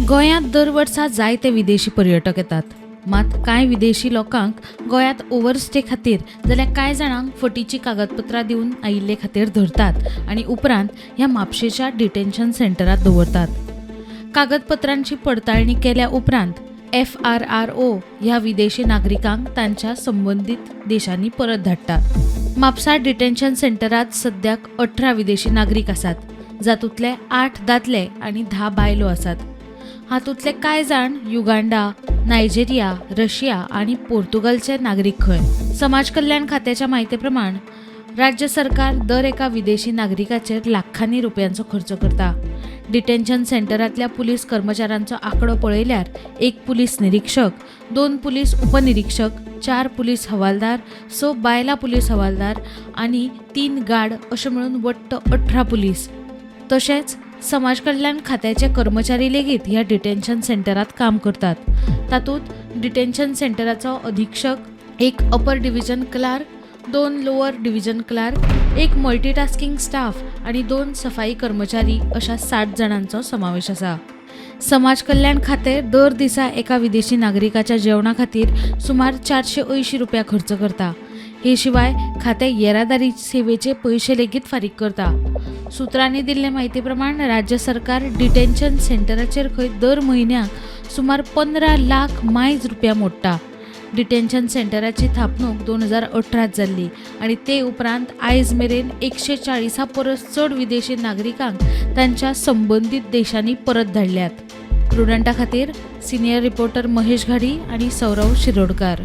गोंयांत दर वर्सा जायते विदेशी पर्यटक येतात. मात कांय विदेशी लोकांक गोंयांत ओव्हरस्टे खातीर जाल्यार कांय जाणांक फटीची कागदपत्रां दिवन आयिल्ले खातीर धरतात आनी उपरांत ह्या म्हापशेच्या डिटेन्शन सेंटरांत दवरतात. कागदपत्रांची पडताळणी केल्या उपरांत FRRO ह्या विदेशी नागरिकांक तांच्या संबंधीत देशांनी परत धाडटात. म्हापसा डिटेन्शन सेंटरांत सद्याक 18 विदेशी नागरीक आसात, जातूंतले 8 दादले आनी 10 बायलो आसात. हातूंतले कांय जाण युगांडा, नायजेरिया, रशिया आनी पोर्तुगालचे नागरीक खंय. समाज कल्याण खात्याच्या म्हायती प्रमाण राज्य सरकार दर एका विदेशी नागरिकाचेर लाखांनी रुपयांचो खर्च करता. डिटेन्शन सेंटरांतल्या पुलीस कर्मचाऱ्यांचो आंकडो पळयल्यार 1 पुलीस निरीक्षक, 2 पुलीस उपनिरीक्षक, 4 पुलीस हवालदार, 6 बायला पुलीस हवालदार आनी 3 गार्ड अशें मेळून वट्ट 18 पुलीस. तशेंच समाज कल्याण खात्याचे कर्मचारी लेगीत ह्या डिटेन्शन सेंटरांत काम करतात. तातूंत डिटेन्शन सेंटराचो अधीक्षक, 1 upper division clerk, 2 lower division clerk, 1 multitasking staff आनी 2 सफाई कर्मचारी अशा 60 जाणांचो समावेश आसा. समाज कल्याण खातें दर दिसा एका विदेशी नागरिकाच्या जेवणा खातीर सुमार 480 रुपया खर्च करता. हे शिवाय खातें येरादारी सेवेचे पयशे लेगीत फारीक करता. सुत्रांनी दिल्ले म्हायती प्रमाण राज्य सरकार डिटेन्शन सेंटराचेर खंय दर म्हयन्याक सुमार 15 लाख मायज रुपया मोडटा. डिटेन्शन सेंटराची थापणूक 2018 जाल्ली आनी ते उपरांत आयज मेरेन 140 परस चड विदेशी नागरिकांक तांच्या संबंधीत देशांनी परत धाडल्यात. प्रुडंटा खातीर सिनियर रिपोर्टर महेश घाडी आनी सौरव शिरोडकार.